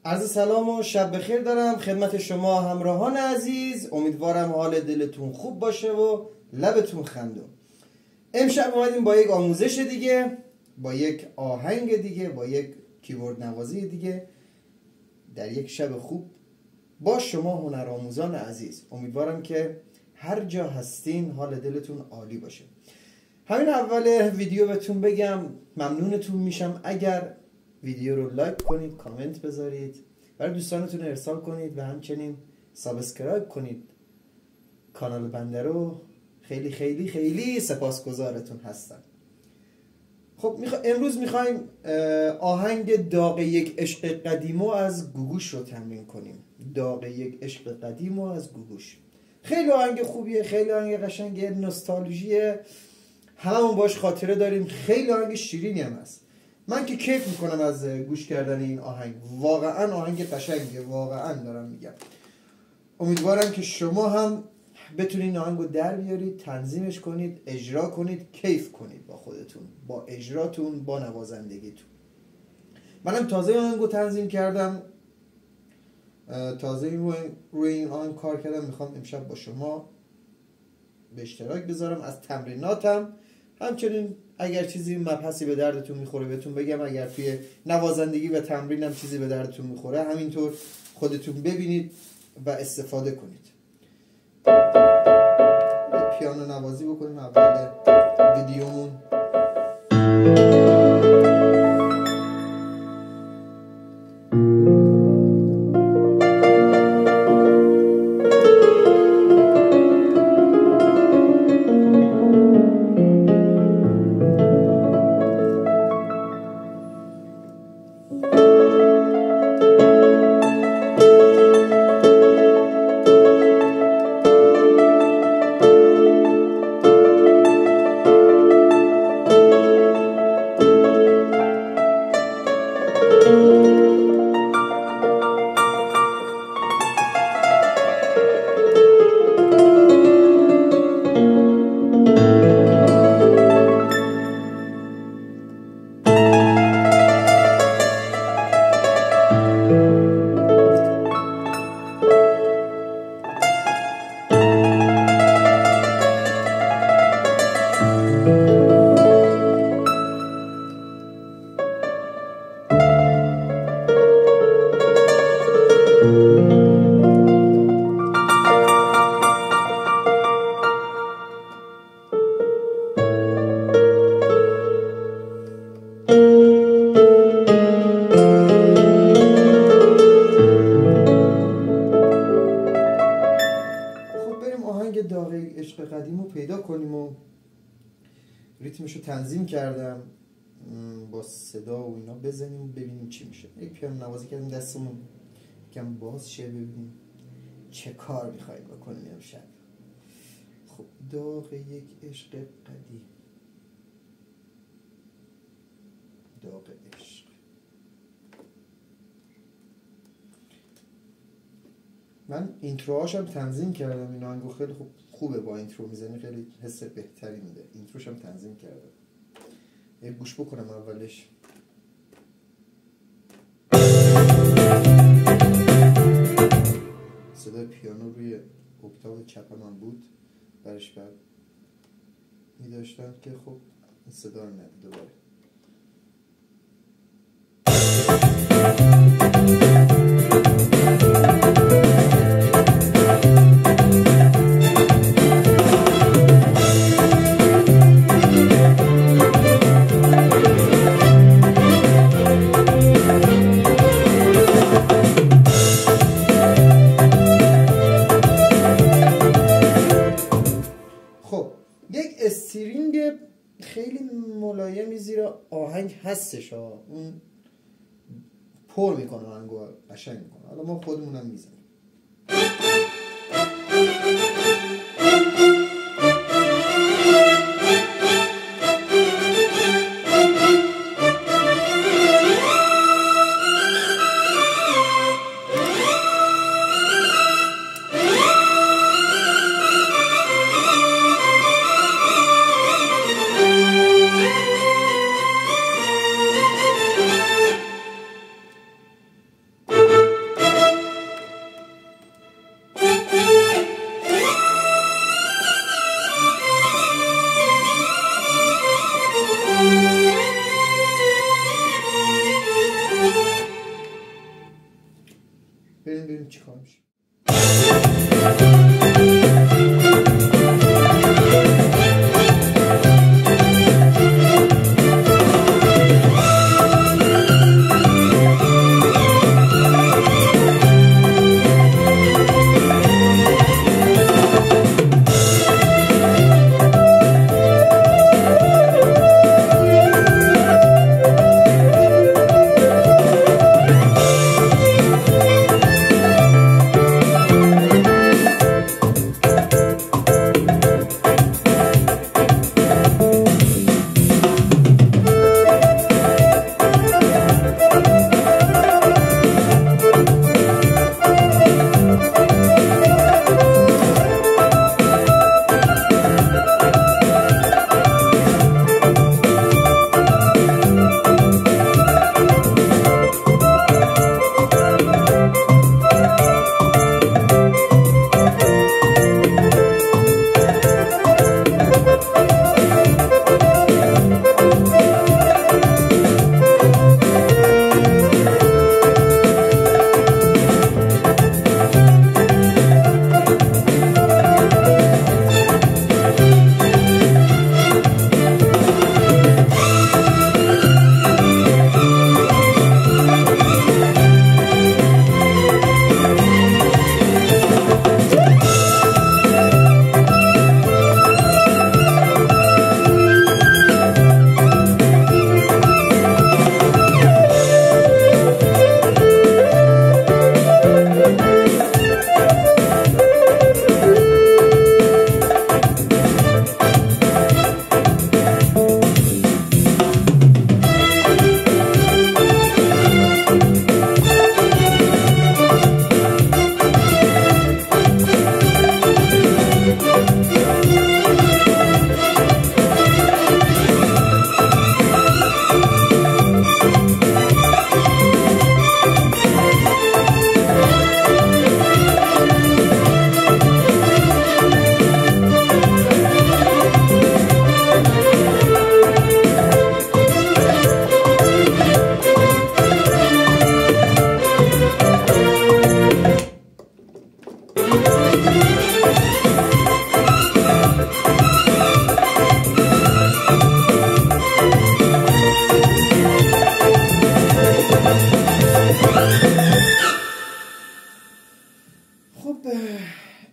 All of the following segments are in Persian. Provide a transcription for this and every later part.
عرض سلام و شب بخیر دارم خدمت شما همراهان عزیز. امیدوارم حال دلتون خوب باشه و لبتون خندون. امشب اومدیم با یک آموزش دیگه، با یک آهنگ دیگه، با یک کیبورد نوازی دیگه در یک شب خوب با شما هنرآموزان عزیز. امیدوارم که هر جا هستین حال دلتون عالی باشه. همین اول ویدیو بهتون بگم ممنونتون میشم اگر ویدیو رو لایک کنید، کامنت بذارید، برای دوستانتون ارسال کنید و همچنین سابسکرایب کنید کانال بنده رو. خیلی خیلی خیلی سپاسگزارتون هستم. خب امروز میخوایم آهنگ داغ یک عشق قدیمو از گوگوش رو تمرین کنیم. داغ یک عشق قدیمو از گوگوش خیلی آهنگ خوبیه، خیلی آهنگ قشنگه، نوستالژیه، هممون باش خاطره داریم. خیلی آهنگ شیرینی هم هست. من که کیف میکنم از گوش کردن این آهنگ. واقعا آهنگ قشنگه، واقعا دارم میگم. امیدوارم که شما هم بتونید این آهنگ رو در بیارید، تنظیمش کنید، اجرا کنید، کیف کنید با خودتون، با اجراتون، با نوازندگیتون. منم تازه آهنگ رو تنظیم کردم، تازه روی این آهنگ کار کردم. میخوام امشب با شما به اشتراک بذارم از تمریناتم. همچنین اگر چیزی مبحثی به دردتون میخوره بهتون بگم. اگر توی نوازندگی و تمرینم چیزی به دردتون میخوره همینطور خودتون ببینید و استفاده کنید. پیانو نوازی بکنیم اول ویدیومون. داغ عشق قدیم رو پیدا کنیم و ریتمش رو تنظیم کردم با صدا و اینا بزنیم و ببینیم چی میشه. یک پیانو نوازی کردیم دستمون یکم باز شه، ببینیم چه کار میخوایم بکنیم امشب. خب داغ یک عشق قدیم، داغ عشق. من اینتروهاشم تنظیم کردم. این آهنگو خیلی خوبه، با اینترو میزنی خیلی حس بهتری میده. اینتروشم تنظیم کردم. یک گوش بکنم اولش. صدای پیانو روی اکتاو چپ من بود، برش بعد میداشتم که خب این صدا رو نده دوباره. استرینگ خیلی ملایمی زیر آهنگ هستش، اون پر میکنه آهنگو، قشنگ میکنه. حالا ما خودمونم میزنیم. بریم چی کار میشه.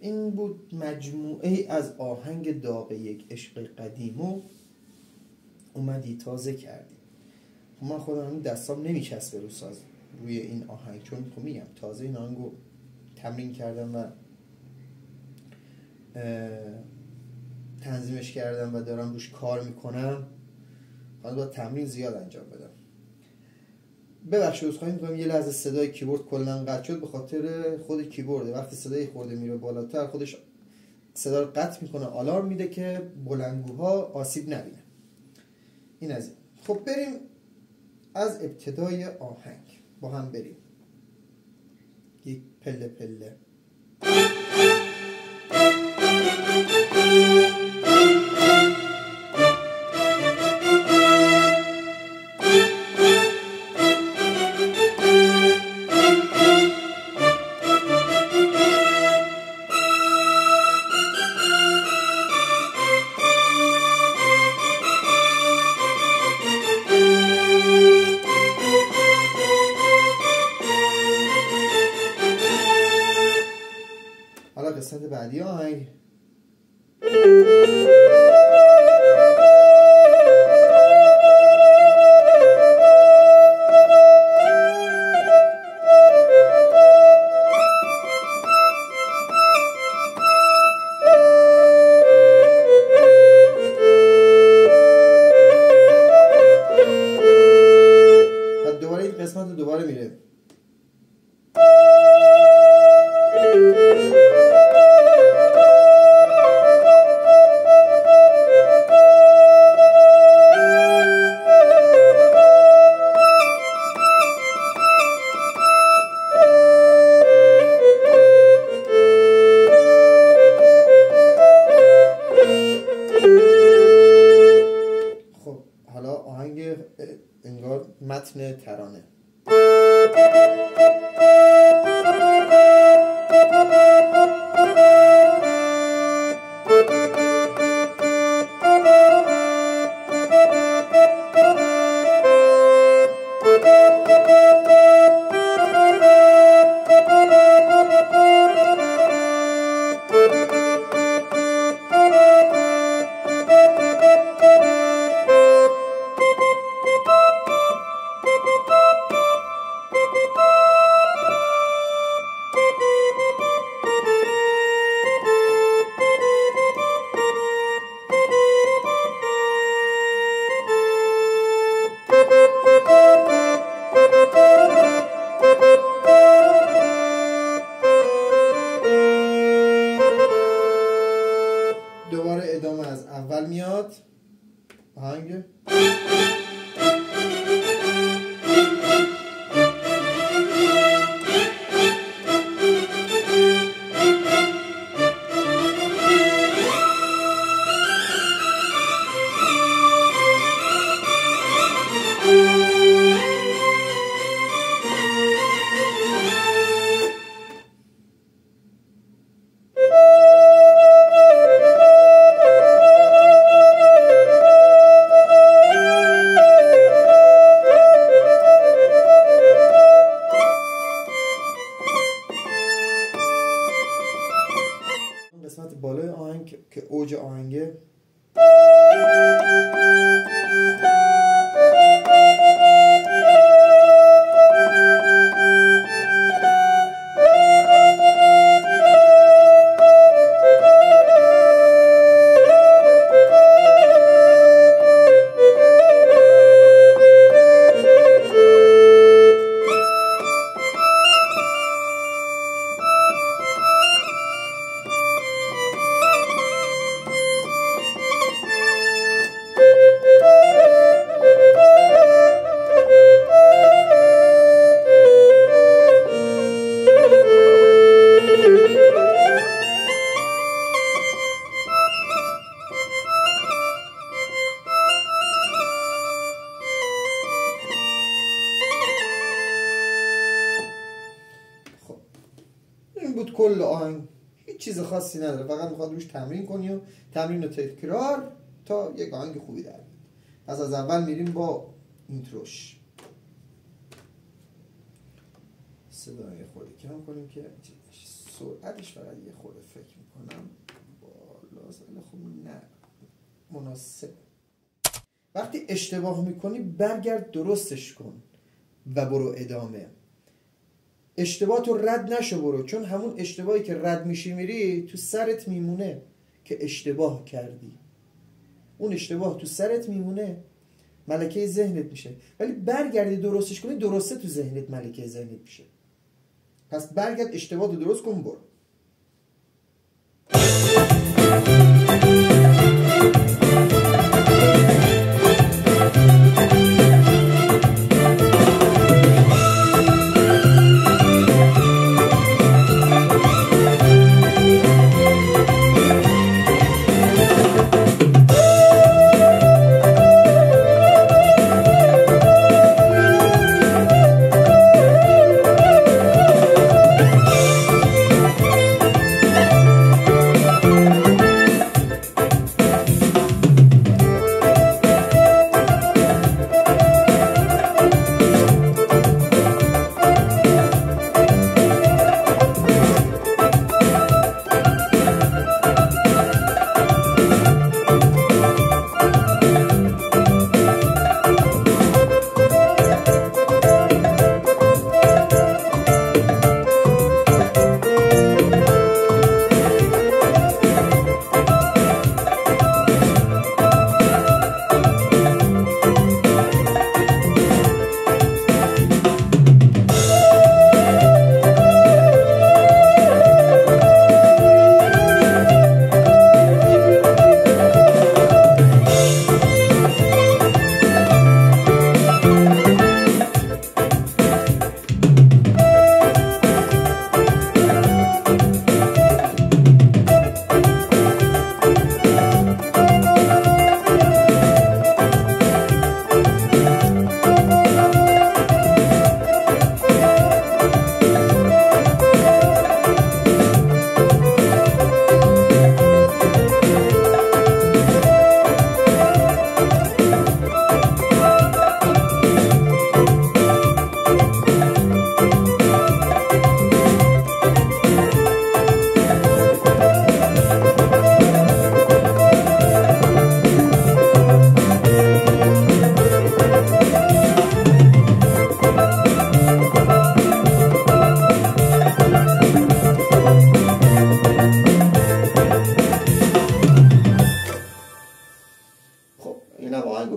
این بود مجموعه از آهنگ داغ یک عشق قدیم و اومدی تازه کردی. من خودم دستام نمیچسبه رو ساز روی این آهنگ، چون خب میگم تازه این آهنگو تمرین کردم و تنظیمش کردم و دارم روش کار میکنم. حالا باید تمرین زیاد انجام بدم. ببخشید عذرخواهی میکنم یه لحظه صدای کیبورد کلا قطع شد، به خاطر خود کیبورده. وقتی صدای خورده میره بالاتر خودش صدا رو قطع میکنه، آلارم میده که بلندگوها آسیب نبینه. این از این. خب بریم از ابتدای آهنگ با هم بریم، یک پله پله. قسمت بعدی آهنگ و دوباره این قسمت دوباره میره. انگار متن ترانه. بالای آهنگ که اوج آهنگه. کل آهنگ هیچ چیز خاصی نداره، فقط میخواد روش تمرین کنی و تمرین و تکرار تا یک آهنگ خوبی در بیاد. پس از اول میریم با اینتروش. صدا یه خورده کم کنیم که سرعتش فقط یه خورده فکر میکنم بالا خوب نه مناسب. وقتی اشتباه میکنی برگرد درستش کن و برو ادامه. اشتباه تو رد نشو برو، چون همون اشتباهی که رد میشی میری تو سرت میمونه که اشتباه کردی. اون اشتباه تو سرت میمونه، ملکه ذهنت میشه. ولی برگردی درستش کنی، درسته تو ذهنت ملکه ذهنت میشه. پس برگرد اشتباه رو درست کن برو.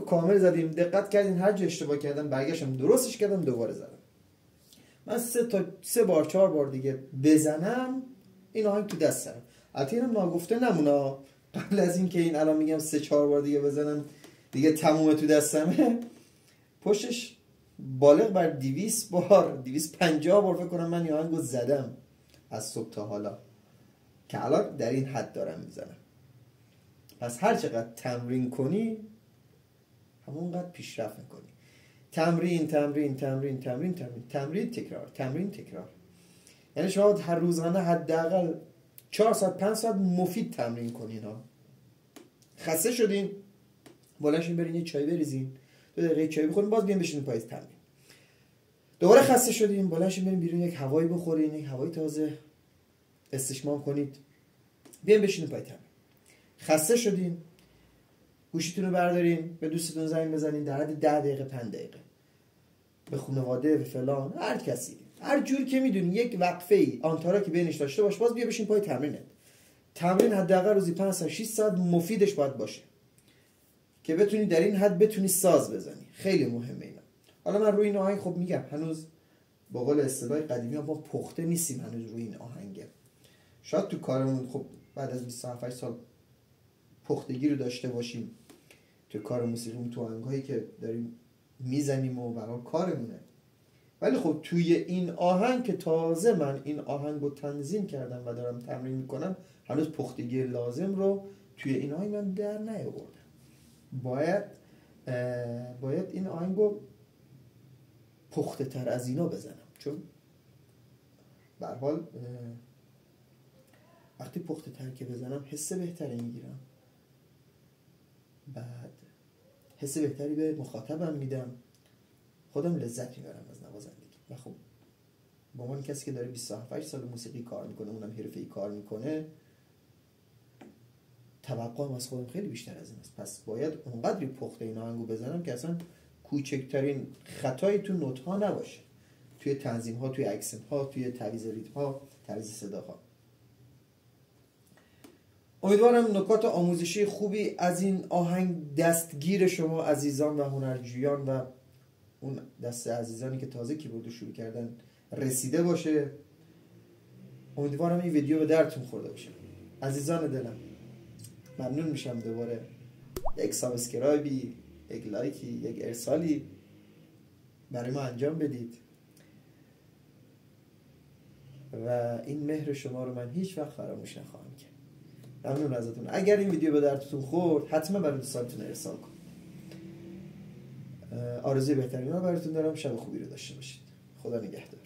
کامل زدیم، دقت کردین هر جا اشتباه کردم برگشتم درستش کردم دوباره زدم. من 3 بار 4 بار دیگه بزنم این آهنگ تو دستم. البته اینم ناگفته نمونه، قبل از این که این الان میگم 3-4 بار دیگه بزنم دیگه تمومه تو دستمه، پشتش بالغ بر 200 بار 250 بار فکر کنم من این آهنگو زدم از صبح تا حالا که الان در این حد دارم میزنم. پس هر چقدر تمرین کنی همونقدر پیشرفت میکنی. تمرین تمرین تمرین تمرین تمرین تمرین تکرار تمرین تکرار. یعنی شما هر روزانه حداقل 4 ساعت 5 ساعت مفید تمرین کنین ها. خسته شدین بلنشین برین یه چای بریزین، 2 دقیقه چای بخورین، باز بیاین بشینین پای تمرین. دوباره خسته شدین بلنشین برین بیرون یک هوایی بخورین، یک هوای تازه استشمام کنید. بیاین بشینیم پای تمرین. خسته شدین گوشیتون رو بردارین، به دوستتون زنگ بزنین در حد 10 دقیقه 5 دقیقه، به خانواده به فلان، هر کسی هر جور که میدونی یک وقفه ای آنتارا که بینش داشته باش، باز بیا بشین پای تمرینت. تمرین حداقل روزی 5 تا 6 ساعت مفیدش باید باشه که بتونی در این حد بتونی ساز بزنی. خیلی مهمه اینا. حالا من روی این آهنگ خب میگم هنوز با قول اصطلاح قدیمی ما پخته نیستیم هنوز روی این آهنگه. شاید تو کارمون خب بعد از 27 سال پختگی رو داشته باشیم تو کار موسیقی، تو آهنگایی که داریم میزنیم و برای کارمونه، ولی خب توی این آهنگ که تازه من این آهنگ رو تنظیم کردم و دارم تمرین میکنم، هنوز پختگی لازم رو توی این آهنگ من در نیاوردم. باید این آهنگ رو پخته تر از اینا بزنم، چون به هر حال وقتی پخته تر که بزنم حس بهتری میگیرم، بعد حس بهتری به مخاطبم میدم، خودم لذت میبرم از نوازندگی. و خب با من کسی که داره 27 سال موسیقی کار میکنه، اونم حرفه‌ای کار میکنه، توقعم از خودم خیلی بیشتر از این است. پس باید اونقدری پخته این آهنگو بزنم که اصلا کوچکترین خطایی تو نوت ها نباشه، توی تنظیم ها، توی اکسنت ها، توی تعویض ریتم ها، تعویض صداها. امیدوارم نکات آموزشی خوبی از این آهنگ دستگیر شما عزیزان و هنرجویان و اون دسته عزیزانی که تازه کیبورد شروع کردن رسیده باشه. امیدوارم این ویدیو به درتون خورده باشه. عزیزان دلم ممنون میشم دوباره یک سابسکرایبی، یک لایکی، یک ارسالی برای ما انجام بدید و این مهر شما رو من هیچ وقت فراموش نخواهم کرد. ممنون ازتون. اگر این ویدیو به درتون خورد حتما برای دوستانتون ارسال کن. آرزوی بهترین ها براتون دارم. شب خوبی رو داشته باشید. خدا نگهدار.